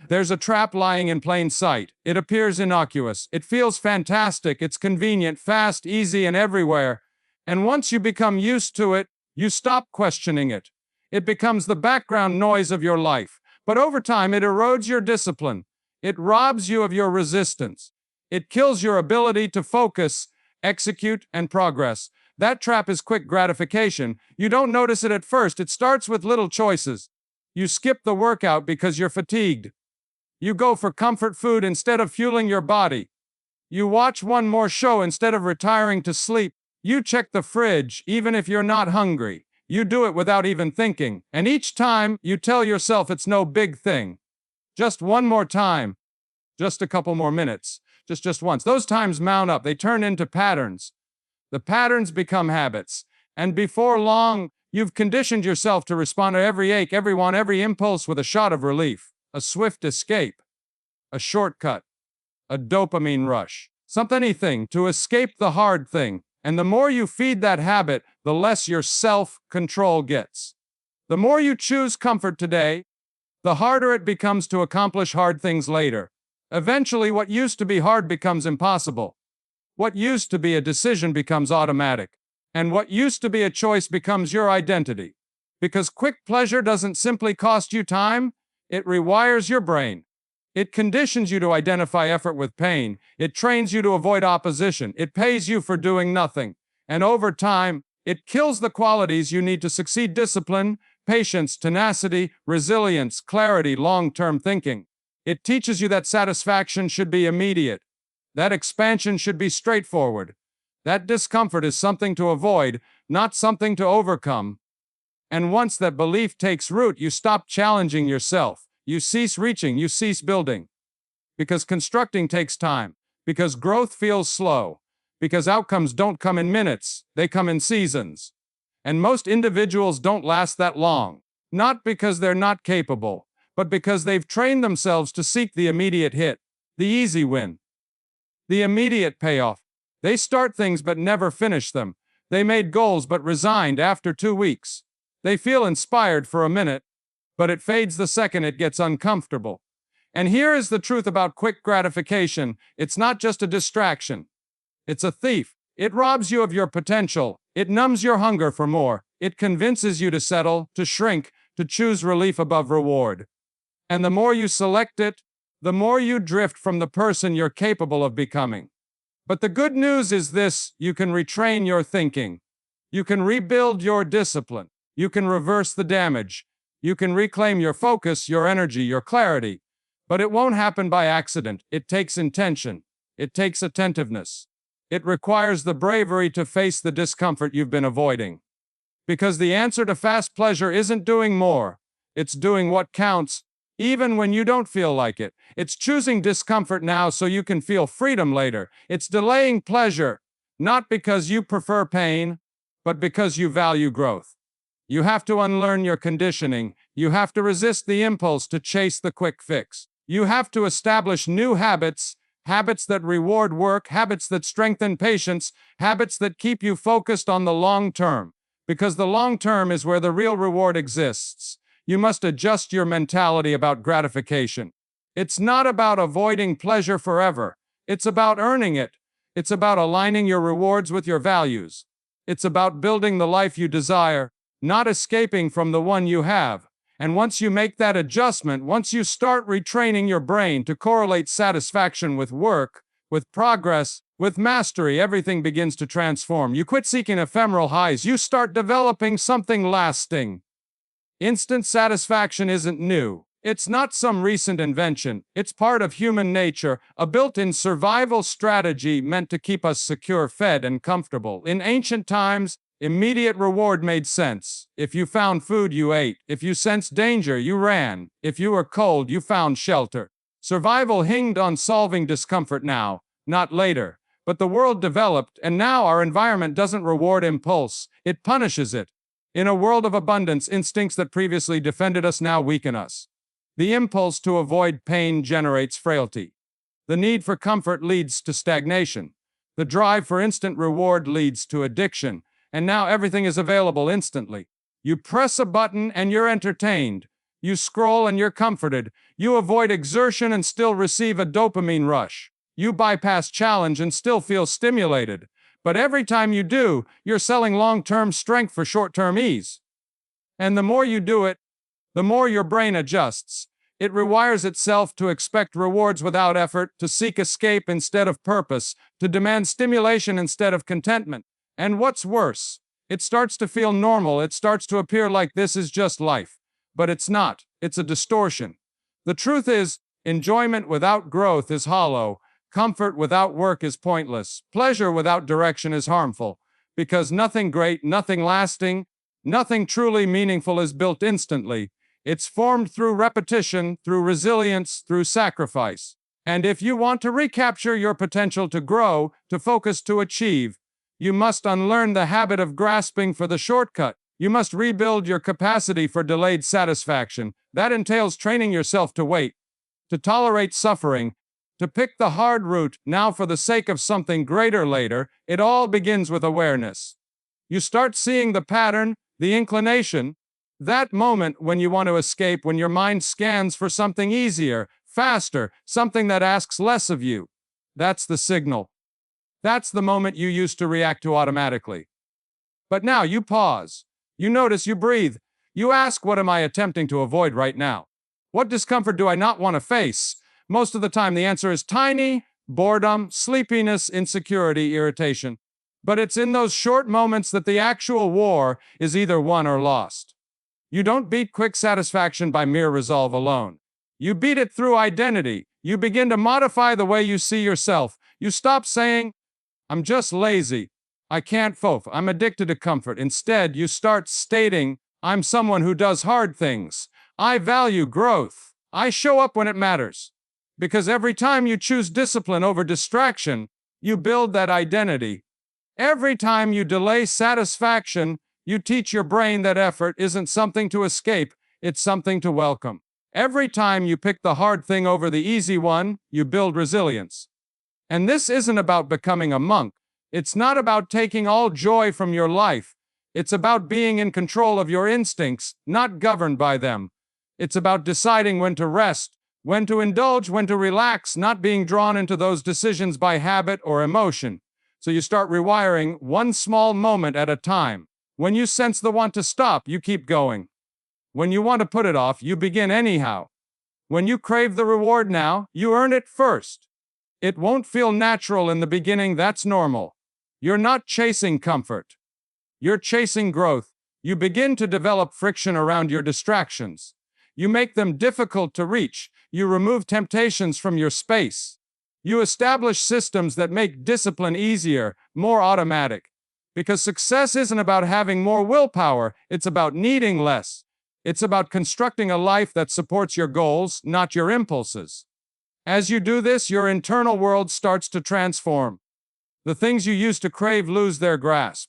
There's a trap lying in plain sight. It appears innocuous. It feels fantastic. It's convenient, fast, easy, and everywhere. And once you become used to it, you stop questioning it. It becomes the background noise of your life. But over time, it erodes your discipline. It robs you of your resistance. It kills your ability to focus, execute, and progress. That trap is quick gratification. You don't notice it at first. It starts with little choices. You skip the workout because you're fatigued. You go for comfort food instead of fueling your body. You watch one more show instead of retiring to sleep. You check the fridge even if you're not hungry. You do it without even thinking. And each time, you tell yourself it's no big thing. Just one more time. Just a couple more minutes. Just once. Those times mount up. They turn into patterns. The patterns become habits. And before long, you've conditioned yourself to respond to every ache, every want, every impulse with a shot of relief, a swift escape, a shortcut, a dopamine rush, anything to escape the hard thing. And the more you feed that habit, the less your self-control gets. The more you choose comfort today, the harder it becomes to accomplish hard things later. Eventually, what used to be hard becomes impossible. What used to be a decision becomes automatic. And what used to be a choice becomes your identity. Because quick pleasure doesn't simply cost you time, it rewires your brain. It conditions you to identify effort with pain. It trains you to avoid opposition. It pays you for doing nothing. And over time, it kills the qualities you need to succeed: discipline, patience, tenacity, resilience, clarity, long-term thinking. It teaches you that satisfaction should be immediate. That expansion should be straightforward. That discomfort is something to avoid, not something to overcome. And once that belief takes root, you stop challenging yourself. You cease reaching, you cease building. Because constructing takes time. Because growth feels slow. Because outcomes don't come in minutes, they come in seasons. And most individuals don't last that long. Not because they're not capable, but because they've trained themselves to seek the immediate hit, the easy win, the immediate payoff. They start things but never finish them. They made goals but resigned after 2 weeks. They feel inspired for a minute, but it fades the second it gets uncomfortable. And here is the truth about quick gratification: it's not just a distraction. It's a thief. It robs you of your potential. It numbs your hunger for more. It convinces you to settle, to shrink, to choose relief above reward. And the more you select it, the more you drift from the person you're capable of becoming. But the good news is this: you can retrain your thinking. You can rebuild your discipline. You can reverse the damage. You can reclaim your focus, your energy, your clarity. But it won't happen by accident. It takes intention. It takes attentiveness. It requires the bravery to face the discomfort you've been avoiding. Because the answer to fast pleasure isn't doing more. It's doing what counts, even when you don't feel like it. It's choosing discomfort now so you can feel freedom later. It's delaying pleasure, not because you prefer pain, but because you value growth. You have to unlearn your conditioning. You have to resist the impulse to chase the quick fix. You have to establish new habits, habits that reward work, habits that strengthen patience, habits that keep you focused on the long term. Because the long term is where the real reward exists. You must adjust your mentality about gratification. It's not about avoiding pleasure forever. It's about earning it. It's about aligning your rewards with your values. It's about building the life you desire, not escaping from the one you have. And once you make that adjustment, once you start retraining your brain to correlate satisfaction with work, with progress, with mastery, everything begins to transform. You quit seeking ephemeral highs. You start developing something lasting. Instant satisfaction isn't new. It's not some recent invention. It's part of human nature, a built-in survival strategy meant to keep us secure, fed, and comfortable. In ancient times, immediate reward made sense. If you found food, you ate. If you sensed danger, you ran. If you were cold, you found shelter. Survival hinged on solving discomfort now, not later. But the world developed, and now our environment doesn't reward impulse. It punishes it. In a world of abundance, instincts that previously defended us now weaken us. The impulse to avoid pain generates frailty. The need for comfort leads to stagnation. The drive for instant reward leads to addiction. And now everything is available instantly. You press a button and you're entertained. You scroll and you're comforted. You avoid exertion and still receive a dopamine rush. You bypass challenge and still feel stimulated. But every time you do, you're selling long-term strength for short-term ease. And the more you do it, the more your brain adjusts. It rewires itself to expect rewards without effort, to seek escape instead of purpose, to demand stimulation instead of contentment. And what's worse, it starts to feel normal. It starts to appear like this is just life. But it's not. It's a distortion. The truth is, enjoyment without growth is hollow. Comfort without work is pointless. Pleasure without direction is harmful. Because nothing great, nothing lasting, nothing truly meaningful is built instantly. It's formed through repetition, through resilience, through sacrifice. And if you want to recapture your potential to grow, to focus, to achieve, you must unlearn the habit of grasping for the shortcut. You must rebuild your capacity for delayed satisfaction. That entails training yourself to wait, to tolerate suffering, to pick the hard route now for the sake of something greater later. It all begins with awareness. You start seeing the pattern, the inclination, that moment when you want to escape, when your mind scans for something easier, faster, something that asks less of you. That's the signal. That's the moment you used to react to automatically. But now you pause. You notice, you breathe. You ask, what am I attempting to avoid right now? What discomfort do I not want to face? Most of the time the answer is tiny: boredom, sleepiness, insecurity, irritation. But it's in those short moments that the actual war is either won or lost. You don't beat quick satisfaction by mere resolve alone. You beat it through identity. You begin to modify the way you see yourself. You stop saying, I'm just lazy. I can't focus. I'm addicted to comfort. Instead, you start stating, I'm someone who does hard things. I value growth. I show up when it matters. Because every time you choose discipline over distraction, you build that identity. Every time you delay satisfaction, you teach your brain that effort isn't something to escape, it's something to welcome. Every time you pick the hard thing over the easy one, you build resilience. And this isn't about becoming a monk. It's not about taking all joy from your life. It's about being in control of your instincts, not governed by them. It's about deciding when to rest, when to indulge, when to relax, not being drawn into those decisions by habit or emotion. So you start rewiring one small moment at a time. When you sense the want to stop, you keep going. When you want to put it off, you begin anyhow. When you crave the reward now, you earn it first. It won't feel natural in the beginning, that's normal. You're not chasing comfort. You're chasing growth. You begin to develop friction around your distractions. You make them difficult to reach. You remove temptations from your space. You establish systems that make discipline easier, more automatic. Because success isn't about having more willpower, it's about needing less. It's about constructing a life that supports your goals, not your impulses. As you do this, your internal world starts to transform. The things you used to crave lose their grasp.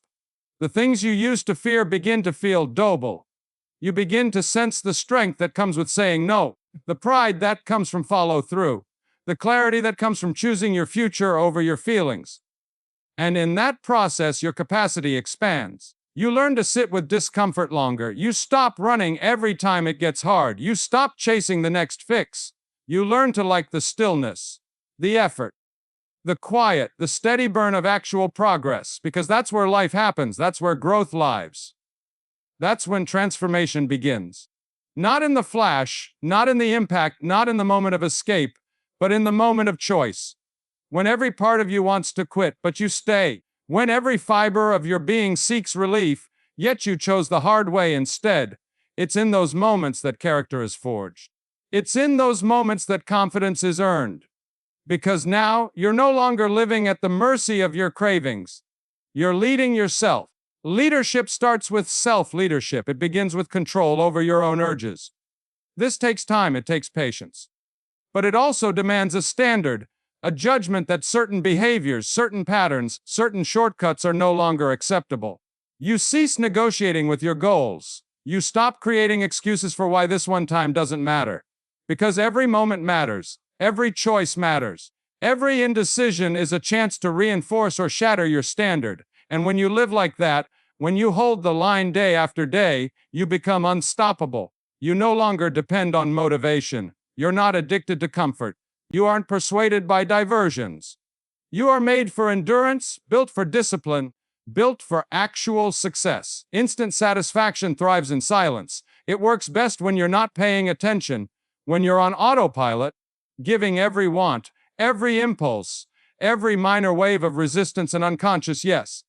The things you used to fear begin to feel doable. You begin to sense the strength that comes with saying no, the pride that comes from follow through, the clarity that comes from choosing your future over your feelings. And in that process, your capacity expands. You learn to sit with discomfort longer. You stop running every time it gets hard. You stop chasing the next fix. You learn to like the stillness, the effort, the quiet, the steady burn of actual progress, because that's where life happens. That's where growth lives. That's when transformation begins. Not in the flash, not in the impact, not in the moment of escape, but in the moment of choice. When every part of you wants to quit, but you stay. When every fiber of your being seeks relief, yet you chose the hard way instead. It's in those moments that character is forged. It's in those moments that confidence is earned. Because now, you're no longer living at the mercy of your cravings. You're leading yourself. Leadership starts with self-leadership. It begins with control over your own urges. This takes time, it takes patience. But it also demands a standard, a judgment that certain behaviors, certain patterns, certain shortcuts are no longer acceptable. You cease negotiating with your goals. You stop creating excuses for why this one time doesn't matter. Because every moment matters. Every choice matters. Every indecision is a chance to reinforce or shatter your standard. And when you live like that, when you hold the line day after day, you become unstoppable. You no longer depend on motivation. You're not addicted to comfort. You aren't persuaded by diversions. You are made for endurance, built for discipline, built for actual success. Instant satisfaction thrives in silence. It works best when you're not paying attention, when you're on autopilot, giving every want, every impulse, every minor wave of resistance and unconscious yes.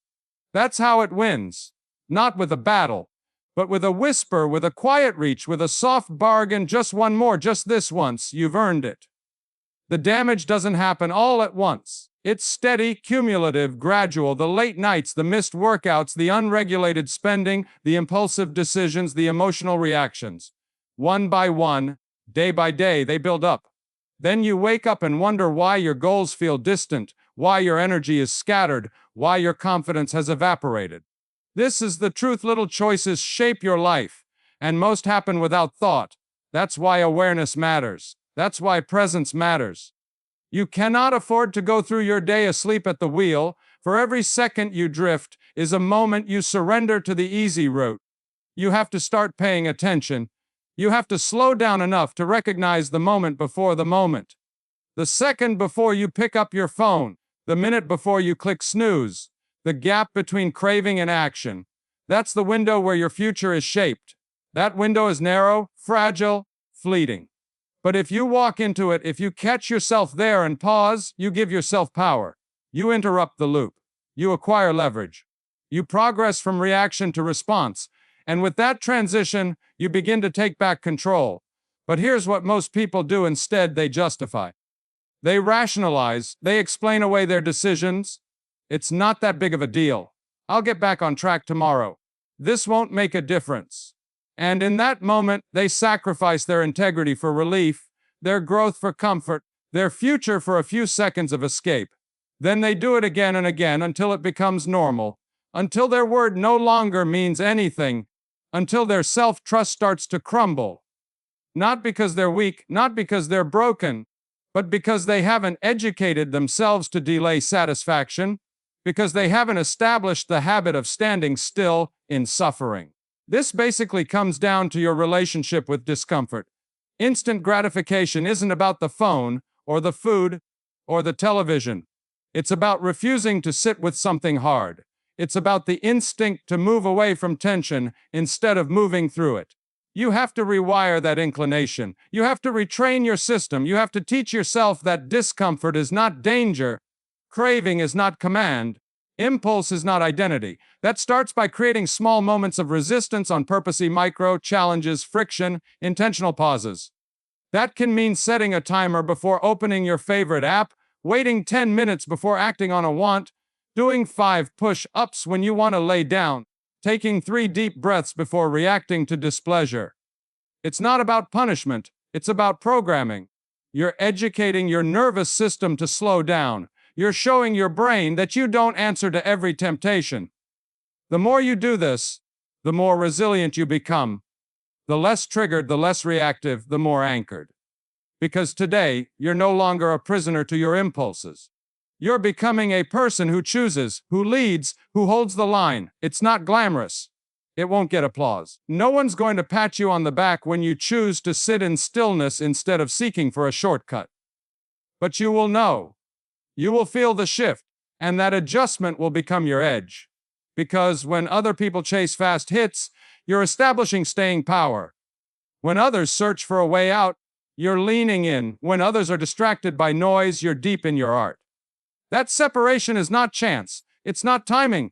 That's how it wins. Not with a battle, but with a whisper, with a quiet reach, with a soft bargain, just one more, just this once, you've earned it. The damage doesn't happen all at once. It's steady, cumulative, gradual, the late nights, the missed workouts, the unregulated spending, the impulsive decisions, the emotional reactions. One by one, day by day, they build up. Then you wake up and wonder why your goals feel distant, why your energy is scattered, why your confidence has evaporated. This is the truth. Little choices shape your life, and most happen without thought. That's why awareness matters. That's why presence matters. You cannot afford to go through your day asleep at the wheel. For every second you drift is a moment you surrender to the easy route. You have to start paying attention. You have to slow down enough to recognize the moment before the moment. The second before you pick up your phone, the minute before you click snooze, the gap between craving and action. That's the window where your future is shaped. That window is narrow, fragile, fleeting. But if you walk into it, if you catch yourself there and pause, you give yourself power. You interrupt the loop. You acquire leverage. You progress from reaction to response. And with that transition, you begin to take back control. But here's what most people do instead: they justify. They rationalize. They explain away their decisions. It's not that big of a deal. I'll get back on track tomorrow. This won't make a difference. And in that moment, they sacrifice their integrity for relief, their growth for comfort, their future for a few seconds of escape. Then they do it again and again until it becomes normal, until their word no longer means anything, until their self-trust starts to crumble. Not because they're weak, not because they're broken, but because they haven't educated themselves to delay satisfaction, because they haven't established the habit of standing still in suffering. This basically comes down to your relationship with discomfort. Instant gratification isn't about the phone, or the food, or the television. It's about refusing to sit with something hard. It's about the instinct to move away from tension instead of moving through it. You have to rewire that inclination. You have to retrain your system. You have to teach yourself that discomfort is not danger, craving is not command, impulse is not identity. That starts by creating small moments of resistance on purpose, micro challenges, friction, intentional pauses. That can mean setting a timer before opening your favorite app, waiting 10 minutes before acting on a want, doing 5 push-ups when you want to lay down, taking 3 deep breaths before reacting to displeasure. It's not about punishment, it's about programming. You're educating your nervous system to slow down. You're showing your brain that you don't answer to every temptation. The more you do this, the more resilient you become. The less triggered, the less reactive, the more anchored. Because today, you're no longer a prisoner to your impulses. You're becoming a person who chooses, who leads, who holds the line. It's not glamorous. It won't get applause. No one's going to pat you on the back when you choose to sit in stillness instead of seeking for a shortcut. But you will know. You will feel the shift, and that adjustment will become your edge. Because when other people chase fast hits, you're establishing staying power. When others search for a way out, you're leaning in. When others are distracted by noise, you're deep in your art. That separation is not chance. It's not timing.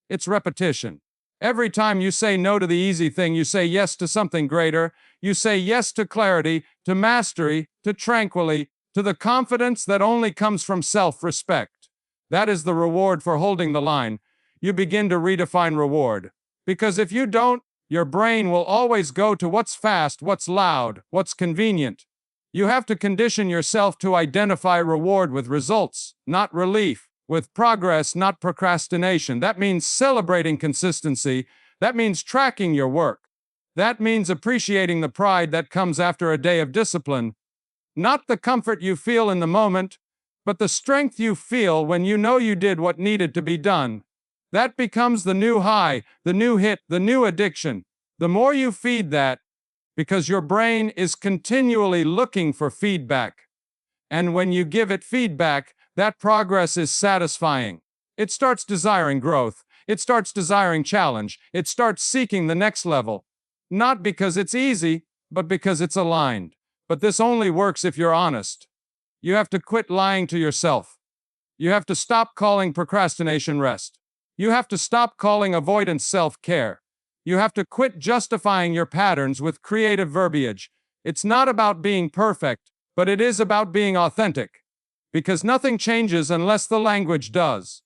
It's repetition. Every time you say no to the easy thing, you say yes to something greater. You say yes to clarity, to mastery, to tranquility, to the confidence that only comes from self-respect. That is the reward for holding the line. You begin to redefine reward. Because if you don't, your brain will always go to what's fast, what's loud, what's convenient. You have to condition yourself to identify reward with results, not relief, with progress, not procrastination. That means celebrating consistency. That means tracking your work. That means appreciating the pride that comes after a day of discipline. Not the comfort you feel in the moment, but the strength you feel when you know you did what needed to be done. That becomes the new high, the new hit, the new addiction. The more you feed that, because your brain is continually looking for feedback. And when you give it feedback, that progress is satisfying. It starts desiring growth. It starts desiring challenge. It starts seeking the next level. Not because it's easy, but because it's aligned. But this only works if you're honest. You have to quit lying to yourself. You have to stop calling procrastination rest. You have to stop calling avoidance self-care. You have to quit justifying your patterns with creative verbiage. It's not about being perfect, but it is about being authentic. Because nothing changes unless the language does.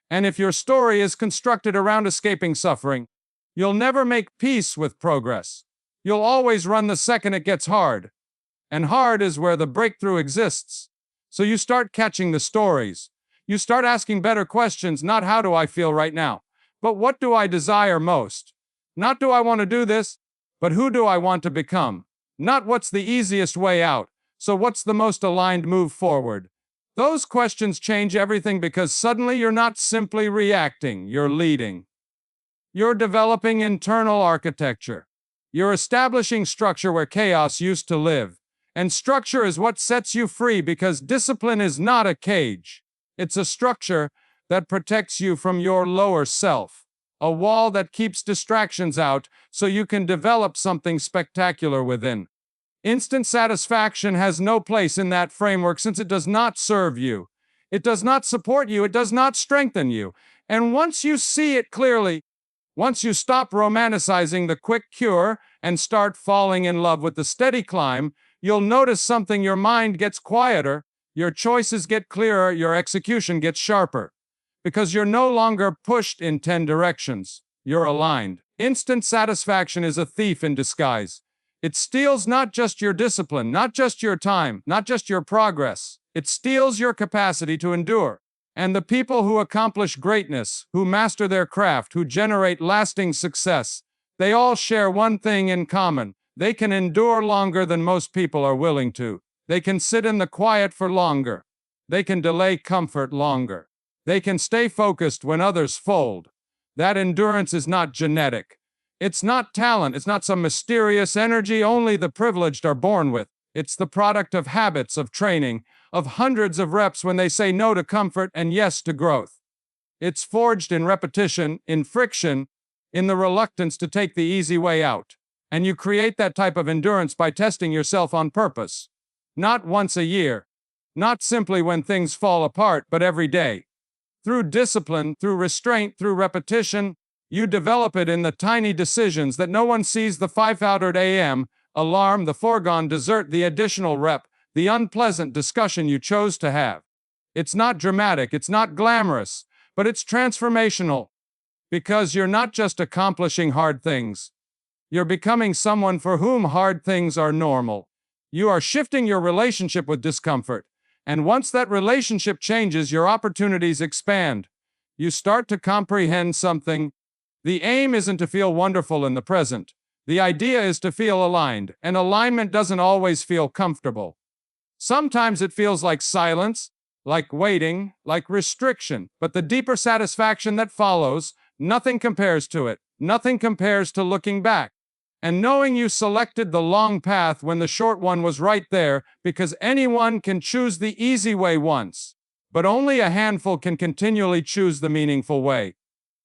And if your story is constructed around escaping suffering, you'll never make peace with progress. You'll always run the second it gets hard. And hard is where the breakthrough exists. So you start catching the stories. You start asking better questions, not how do I feel right now, but what do I desire most? Not do I want to do this, but who do I want to become? Not what's the easiest way out, so what's the most aligned move forward? Those questions change everything because suddenly you're not simply reacting, you're leading. You're developing internal architecture. You're establishing structure where chaos used to live. And structure is what sets you free because discipline is not a cage. It's a structure that protects you from your lower self. A wall that keeps distractions out so you can develop something spectacular within. Instant satisfaction has no place in that framework since it does not serve you. It does not support you. It does not strengthen you. And once you see it clearly, once you stop romanticizing the quick cure and start falling in love with the steady climb, you'll notice something. Your mind gets quieter, your choices get clearer, your execution gets sharper. Because you're no longer pushed in 10 directions. You're aligned. Instant satisfaction is a thief in disguise. It steals not just your discipline, not just your time, not just your progress. It steals your capacity to endure. And the people who accomplish greatness, who master their craft, who generate lasting success, they all share one thing in common. They can endure longer than most people are willing to. They can sit in the quiet for longer. They can delay comfort longer. They can stay focused when others fold. That endurance is not genetic. It's not talent. It's not some mysterious energy only the privileged are born with. It's the product of habits, of training, of hundreds of reps when they say no to comfort and yes to growth. It's forged in repetition, in friction, in the reluctance to take the easy way out. And you create that type of endurance by testing yourself on purpose. Not once a year. Not simply when things fall apart, but every day. Through discipline, through restraint, through repetition, you develop it in the tiny decisions that no one sees: the 5:00 a.m. alarm, the foregone dessert, the additional rep, the unpleasant discussion you chose to have. It's not dramatic, it's not glamorous, but it's transformational. Because you're not just accomplishing hard things. You're becoming someone for whom hard things are normal. You are shifting your relationship with discomfort. And once that relationship changes, your opportunities expand. You start to comprehend something. The aim isn't to feel wonderful in the present. The idea is to feel aligned, and alignment doesn't always feel comfortable. Sometimes it feels like silence, like waiting, like restriction, but the deeper satisfaction that follows, nothing compares to it. Nothing compares to looking back. And knowing you selected the long path when the short one was right there, because anyone can choose the easy way once, but only a handful can continually choose the meaningful way.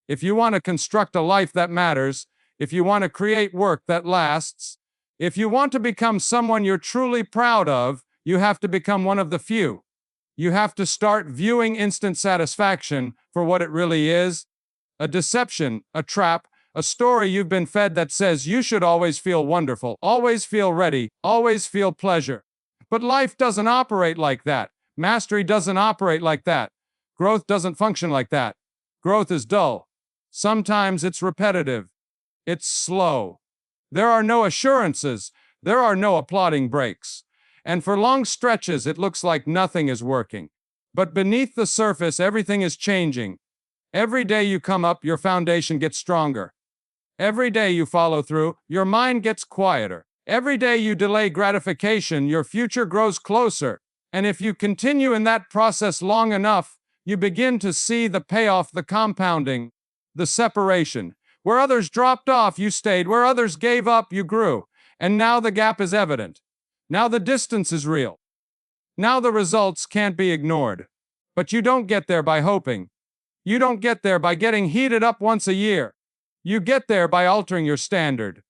If you want to construct a life that matters, if you want to create work that lasts, if you want to become someone you're truly proud of, you have to become one of the few. You have to start viewing instant satisfaction for what it really is: a deception, a trap, a story you've been fed that says you should always feel wonderful, always feel ready, always feel pleasure. But life doesn't operate like that. Mastery doesn't operate like that. Growth doesn't function like that. Growth is dull. Sometimes it's repetitive. It's slow. There are no assurances. There are no applauding breaks. And for long stretches, it looks like nothing is working. But beneath the surface, everything is changing. Every day you come up, your foundation gets stronger. Every day you follow through, your mind gets quieter. Every day you delay gratification, your future grows closer. And if you continue in that process long enough, you begin to see the payoff, the compounding, the separation. Where others dropped off, you stayed. Where others gave up, you grew. And now the gap is evident. Now the distance is real. Now the results can't be ignored. But you don't get there by hoping. You don't get there by getting heated up once a year. You get there by altering your standard.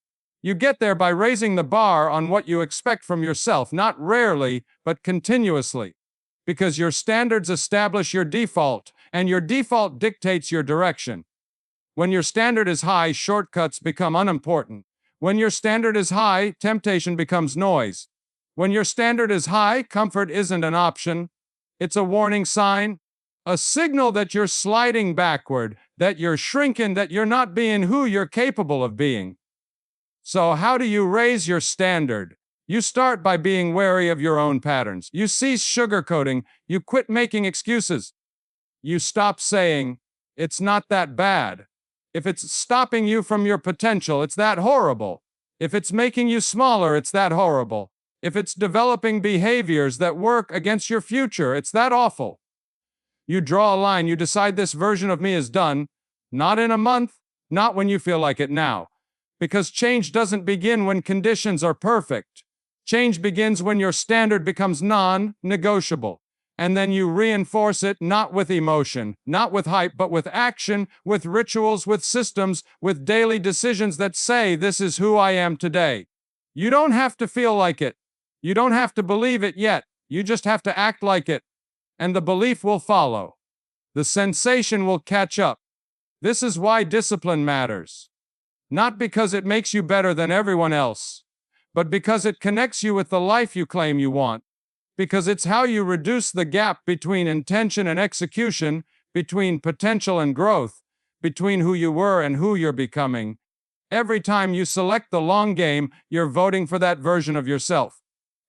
You get there by raising the bar on what you expect from yourself, not rarely, but continuously. Because your standards establish your default, and your default dictates your direction. When your standard is high, shortcuts become unimportant. When your standard is high, temptation becomes noise. When your standard is high, comfort isn't an option. It's a warning sign, a signal that you're sliding backward, that you're shrinking, that you're not being who you're capable of being. So how do you raise your standard? You start by being wary of your own patterns. You cease sugarcoating. You quit making excuses. You stop saying, "It's not that bad." If it's stopping you from your potential, it's that horrible. If it's making you smaller, it's that horrible. If it's developing behaviors that work against your future, it's that awful. You draw a line. You decide this version of me is done. Not in a month. Not when you feel like it now. Because change doesn't begin when conditions are perfect. Change begins when your standard becomes non-negotiable. And then you reinforce it not with emotion, not with hype, but with action, with rituals, with systems, with daily decisions that say, "This is who I am today." You don't have to feel like it. You don't have to believe it yet. You just have to act like it. And the belief will follow. The sensation will catch up. This is why discipline matters. Not because it makes you better than everyone else, but because it connects you with the life you claim you want. Because it's how you reduce the gap between intention and execution, between potential and growth, between who you were and who you're becoming. Every time you select the long game, you're voting for that version of yourself.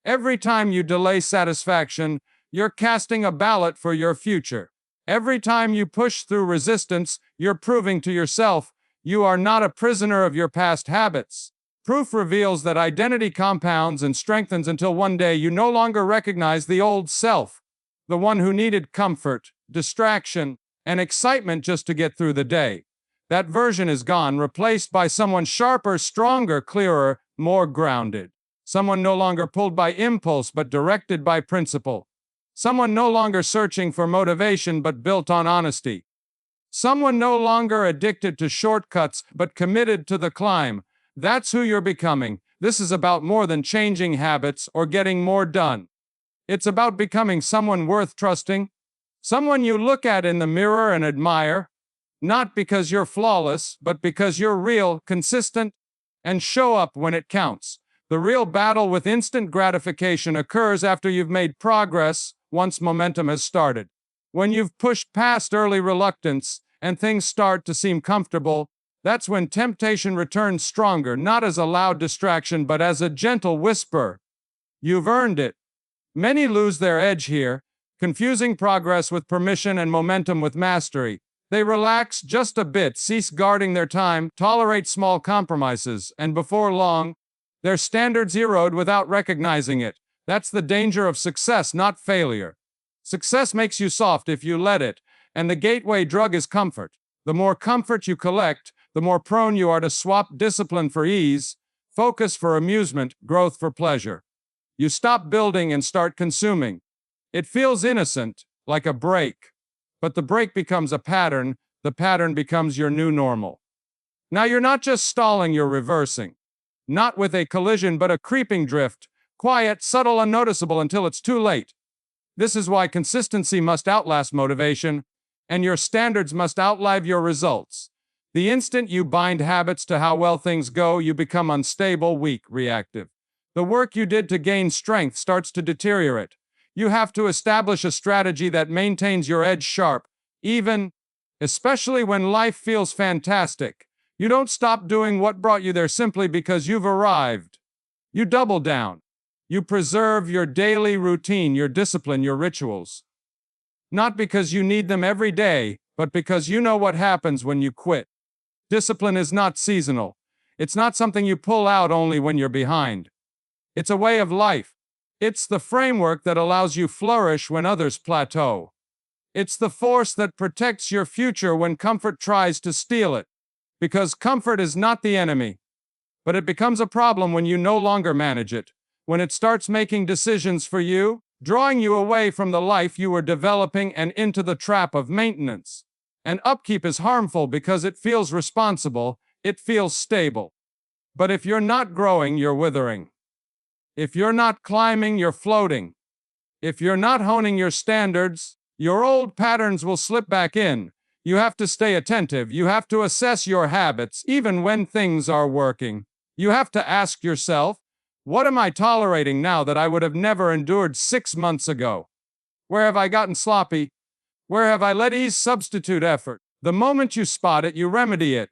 Every time you delay satisfaction, you're casting a ballot for your future. Every time you push through resistance, you're proving to yourself you are not a prisoner of your past habits. Proof reveals that identity compounds and strengthens until one day you no longer recognize the old self, the one who needed comfort, distraction, and excitement just to get through the day. That version is gone, replaced by someone sharper, stronger, clearer, more grounded. Someone no longer pulled by impulse but directed by principle. Someone no longer searching for motivation but built on honesty. Someone no longer addicted to shortcuts but committed to the climb. That's who you're becoming. This is about more than changing habits or getting more done. It's about becoming someone worth trusting, someone you look at in the mirror and admire, not because you're flawless, but because you're real, consistent, and show up when it counts. The real battle with instant gratification occurs after you've made progress, once momentum has started. When you've pushed past early reluctance and things start to seem comfortable, that's when temptation returns stronger, not as a loud distraction, but as a gentle whisper. You've earned it. Many lose their edge here, confusing progress with permission and momentum with mastery. They relax just a bit, cease guarding their time, tolerate small compromises, and before long, their standards erode without recognizing it. That's the danger of success, not failure. Success makes you soft if you let it, and the gateway drug is comfort. The more comfort you collect, the more prone you are to swap discipline for ease, focus for amusement, growth for pleasure. You stop building and start consuming. It feels innocent, like a break. But the break becomes a pattern, the pattern becomes your new normal. Now you're not just stalling, you're reversing. Not with a collision, but a creeping drift, quiet, subtle, unnoticeable until it's too late. This is why consistency must outlast motivation, and your standards must outlive your results. The instant you bind habits to how well things go, you become unstable, weak, reactive. The work you did to gain strength starts to deteriorate. You have to establish a strategy that maintains your edge sharp, especially when life feels fantastic. You don't stop doing what brought you there simply because you've arrived. You double down. You preserve your daily routine, your discipline, your rituals. Not because you need them every day, but because you know what happens when you quit. Discipline is not seasonal. It's not something you pull out only when you're behind. It's a way of life. It's the framework that allows you flourish when others plateau. It's the force that protects your future when comfort tries to steal it. Because comfort is not the enemy. But it becomes a problem when you no longer manage it, when it starts making decisions for you, drawing you away from the life you were developing and into the trap of maintenance. And upkeep is harmful because it feels responsible, it feels stable. But if you're not growing, you're withering. If you're not climbing, you're floating. If you're not honing your standards, your old patterns will slip back in. You have to stay attentive. You have to assess your habits, even when things are working. You have to ask yourself, what am I tolerating now that I would have never endured 6 months ago? Where have I gotten sloppy? Where have I let ease substitute effort? The moment you spot it, you remedy it.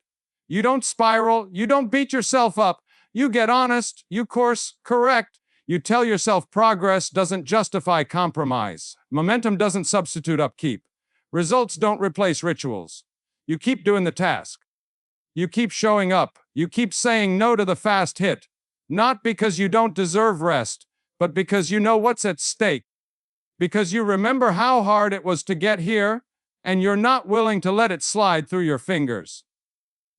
You don't spiral. You don't beat yourself up. You get honest. You course correct. You tell yourself progress doesn't justify compromise. Momentum doesn't substitute upkeep. Results don't replace rituals. You keep doing the task. You keep showing up. You keep saying no to the fast hit. Not because you don't deserve rest, but because you know what's at stake. Because you remember how hard it was to get here, and you're not willing to let it slide through your fingers.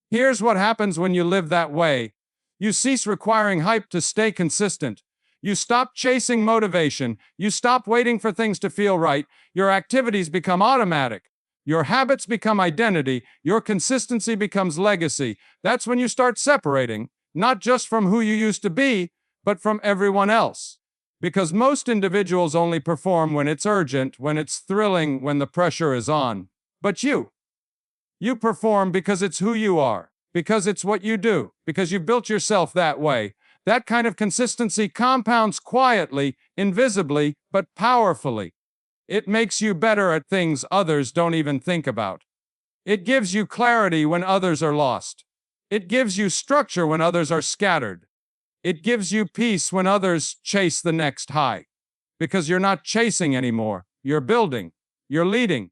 Here's what happens when you live that way. You cease requiring hype to stay consistent. You stop chasing motivation. You stop waiting for things to feel right. Your activities become automatic. Your habits become identity. Your consistency becomes legacy. That's when you start separating, not just from who you used to be, but from everyone else. Because most individuals only perform when it's urgent, when it's thrilling, when the pressure is on. But you perform because it's who you are, because it's what you do, because you built yourself that way. That kind of consistency compounds quietly, invisibly, but powerfully. It makes you better at things others don't even think about. It gives you clarity when others are lost. It gives you structure when others are scattered. It gives you peace when others chase the next high. Because you're not chasing anymore. You're building. You're leading.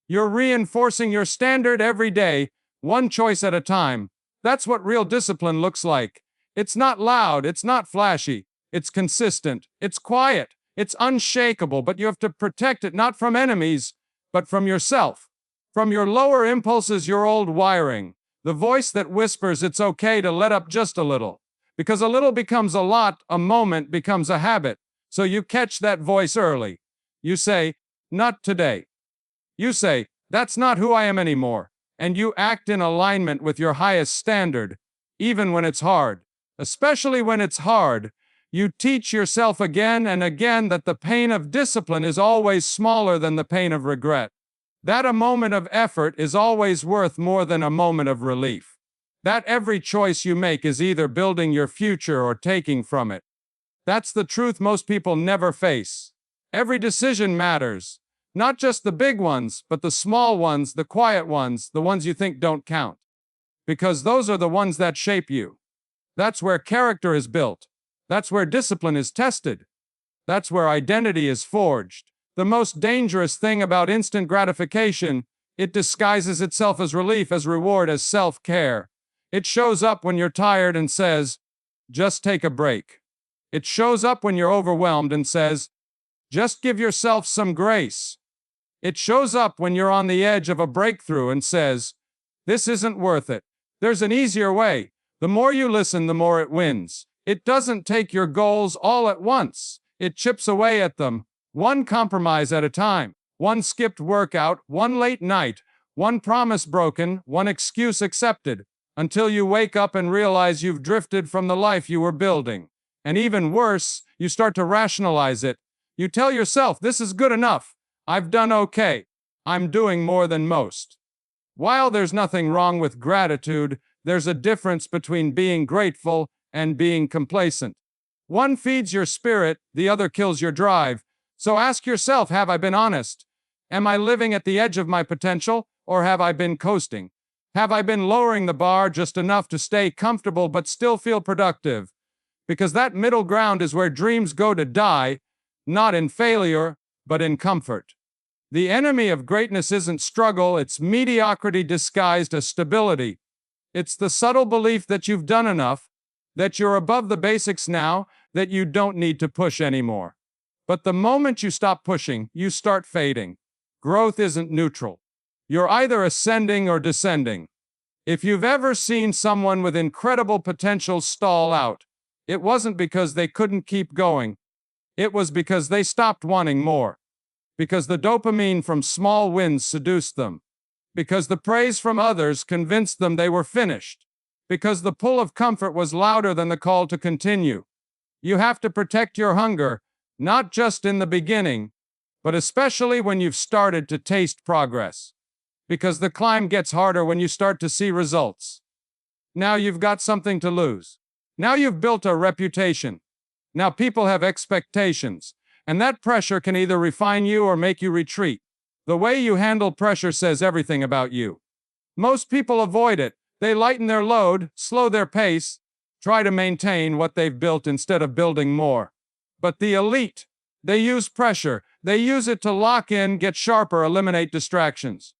You're reinforcing your standard every day, one choice at a time. That's what real discipline looks like. It's not loud, it's not flashy, it's consistent, it's quiet, it's unshakable, but you have to protect it not from enemies, but from yourself. From your lower impulses, your old wiring, the voice that whispers it's okay to let up just a little. Because a little becomes a lot, a moment becomes a habit. So you catch that voice early. You say, not today. You say, that's not who I am anymore. And you act in alignment with your highest standard, even when it's hard. Especially when it's hard, you teach yourself again and again that the pain of discipline is always smaller than the pain of regret. That a moment of effort is always worth more than a moment of relief. That every choice you make is either building your future or taking from it. That's the truth most people never face. Every decision matters. Not just the big ones, but the small ones, the quiet ones, the ones you think don't count. Because those are the ones that shape you. That's where character is built. That's where discipline is tested. That's where identity is forged. The most dangerous thing about instant gratification, it disguises itself as relief, as reward, as self-care. It shows up when you're tired and says, just take a break. It shows up when you're overwhelmed and says, just give yourself some grace. It shows up when you're on the edge of a breakthrough and says, this isn't worth it. There's an easier way. The more you listen, the more it wins. It doesn't take your goals all at once. It chips away at them, one compromise at a time, one skipped workout, one late night, one promise broken, one excuse accepted, until you wake up and realize you've drifted from the life you were building. And even worse, you start to rationalize it. You tell yourself, this is good enough. I've done okay. I'm doing more than most. While there's nothing wrong with gratitude, there's a difference between being grateful and being complacent. One feeds your spirit, the other kills your drive. So ask yourself, have I been honest? Am I living at the edge of my potential, or have I been coasting? Have I been lowering the bar just enough to stay comfortable but still feel productive? Because that middle ground is where dreams go to die, not in failure, but in comfort. The enemy of greatness isn't struggle, it's mediocrity disguised as stability. It's the subtle belief that you've done enough, that you're above the basics now, that you don't need to push anymore. But the moment you stop pushing, you start fading. Growth isn't neutral. You're either ascending or descending. If you've ever seen someone with incredible potential stall out, it wasn't because they couldn't keep going. It was because they stopped wanting more. Because the dopamine from small wins seduced them. Because the praise from others convinced them they were finished. Because the pull of comfort was louder than the call to continue. You have to protect your hunger, not just in the beginning, but especially when you've started to taste progress. Because the climb gets harder when you start to see results. Now you've got something to lose. Now you've built a reputation. Now people have expectations, and that pressure can either refine you or make you retreat. The way you handle pressure says everything about you. Most people avoid it. They lighten their load, slow their pace, try to maintain what they've built instead of building more. But the elite, they use pressure. They use it to lock in, get sharper, eliminate distractions.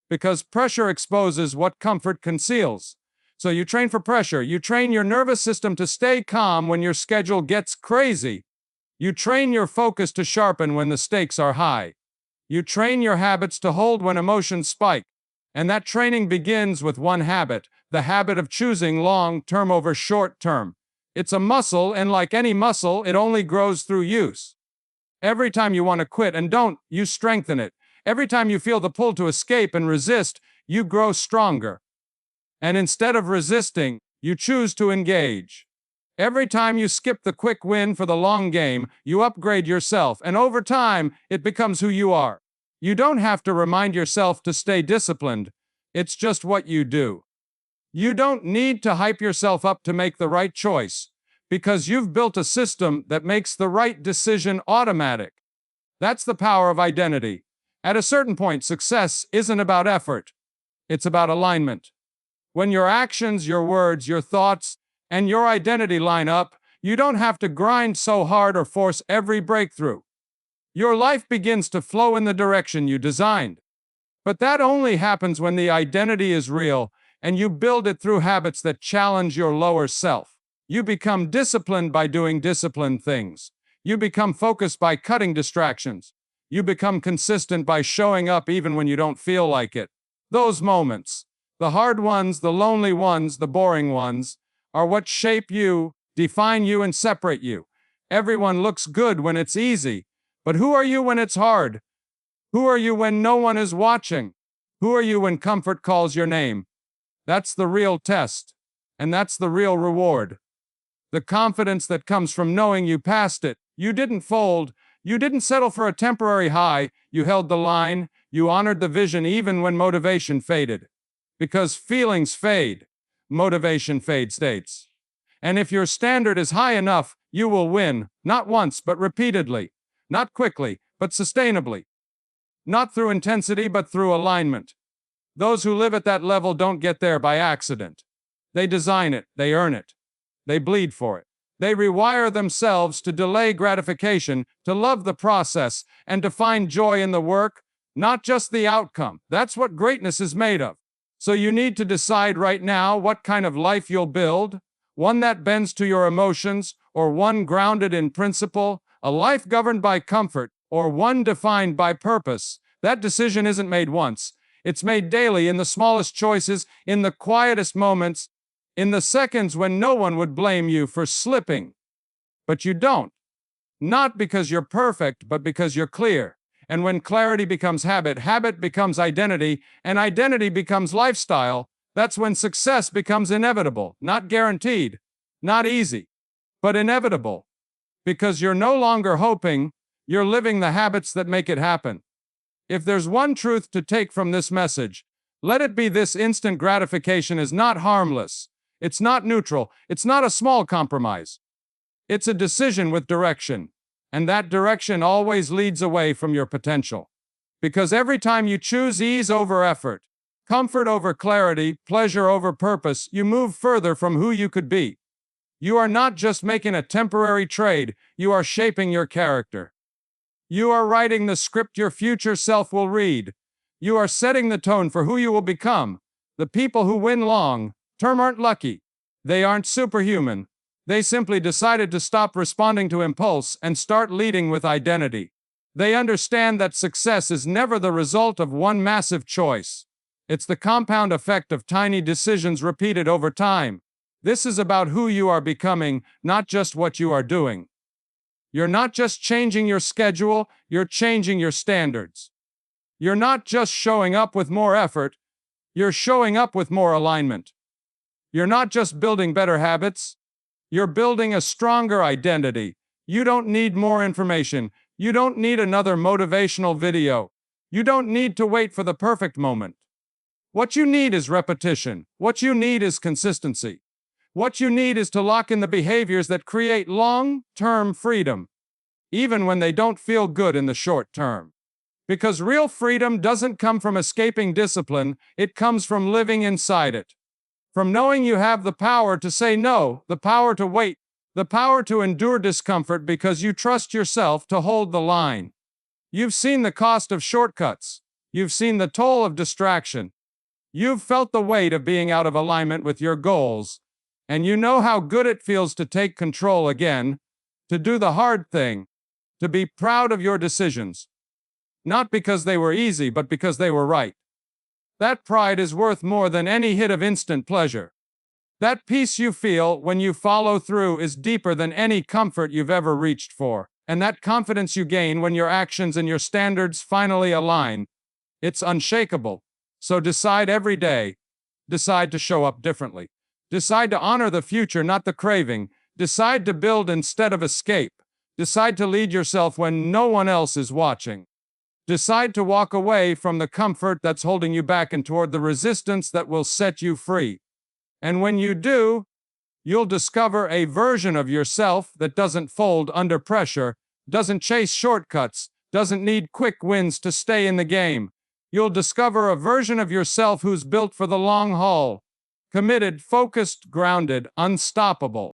Because pressure exposes what comfort conceals. So you train for pressure. You train your nervous system to stay calm when your schedule gets crazy. You train your focus to sharpen when the stakes are high. You train your habits to hold when emotions spike. And that training begins with one habit, the habit of choosing long-term over short-term. It's a muscle, and like any muscle, it only grows through use. Every time you want to quit and don't, you strengthen it. Every time you feel the pull to escape and resist, you grow stronger. And instead of resisting, you choose to engage. Every time you skip the quick win for the long game, you upgrade yourself, and over time, it becomes who you are. You don't have to remind yourself to stay disciplined. It's just what you do. You don't need to hype yourself up to make the right choice, because you've built a system that makes the right decision automatic. That's the power of identity. At a certain point, success isn't about effort. It's about alignment. When your actions, your words, your thoughts, and your identity line up, you don't have to grind so hard or force every breakthrough. Your life begins to flow in the direction you designed. But that only happens when the identity is real, and you build it through habits that challenge your lower self. You become disciplined by doing disciplined things. You become focused by cutting distractions. You become consistent by showing up even when you don't feel like it. Those moments, the hard ones, the lonely ones, the boring ones, are what shape you, define you, and separate you. Everyone looks good when it's easy, but who are you when it's hard? Who are you when no one is watching? Who are you when comfort calls your name? That's the real test, and that's the real reward. The confidence that comes from knowing you passed it. You didn't fold. You didn't settle for a temporary high. You held the line. You honored the vision even when motivation faded. Because feelings fade, motivation fades states. And if your standard is high enough, you will win, not once but repeatedly. Not quickly, but sustainably. Not through intensity, but through alignment. Those who live at that level don't get there by accident. They design it, they earn it. They bleed for it. They rewire themselves to delay gratification, to love the process, and to find joy in the work, not just the outcome. That's what greatness is made of. So you need to decide right now what kind of life you'll build, one that bends to your emotions, or one grounded in principle, a life governed by comfort, or one defined by purpose. That decision isn't made once. It's made daily in the smallest choices, in the quietest moments, in the seconds when no one would blame you for slipping. But you don't. Not because you're perfect, but because you're clear. And when clarity becomes habit, habit becomes identity, and identity becomes lifestyle, that's when success becomes inevitable, not guaranteed, not easy, but inevitable. Because you're no longer hoping, you're living the habits that make it happen. If there's one truth to take from this message, let it be this: instant gratification is not harmless. It's not neutral. It's not a small compromise. It's a decision with direction. And that direction always leads away from your potential. Because every time you choose ease over effort, comfort over clarity, pleasure over purpose, you move further from who you could be. You are not just making a temporary trade, you are shaping your character. You are writing the script your future self will read. You are setting the tone for who you will become. The people who win long-term aren't lucky. They aren't superhuman. They simply decided to stop responding to impulse and start leading with identity. They understand that success is never the result of one massive choice. It's the compound effect of tiny decisions repeated over time. This is about who you are becoming, not just what you are doing. You're not just changing your schedule, you're changing your standards. You're not just showing up with more effort, you're showing up with more alignment. You're not just building better habits, you're building a stronger identity. You don't need more information. You don't need another motivational video. You don't need to wait for the perfect moment. What you need is repetition. What you need is consistency. What you need is to lock in the behaviors that create long-term freedom, even when they don't feel good in the short term. Because real freedom doesn't come from escaping discipline, it comes from living inside it. From knowing you have the power to say no, the power to wait, the power to endure discomfort because you trust yourself to hold the line. You've seen the cost of shortcuts. You've seen the toll of distraction. You've felt the weight of being out of alignment with your goals. And you know how good it feels to take control again, to do the hard thing, to be proud of your decisions. Not because they were easy, but because they were right. That pride is worth more than any hit of instant pleasure. That peace you feel when you follow through is deeper than any comfort you've ever reached for. And that confidence you gain when your actions and your standards finally align, it's unshakable. So decide every day. Decide to show up differently. Decide to honor the future, not the craving. Decide to build instead of escape. Decide to lead yourself when no one else is watching. Decide to walk away from the comfort that's holding you back and toward the resistance that will set you free. And when you do, you'll discover a version of yourself that doesn't fold under pressure, doesn't chase shortcuts, doesn't need quick wins to stay in the game. You'll discover a version of yourself who's built for the long haul. Committed, focused, grounded, unstoppable.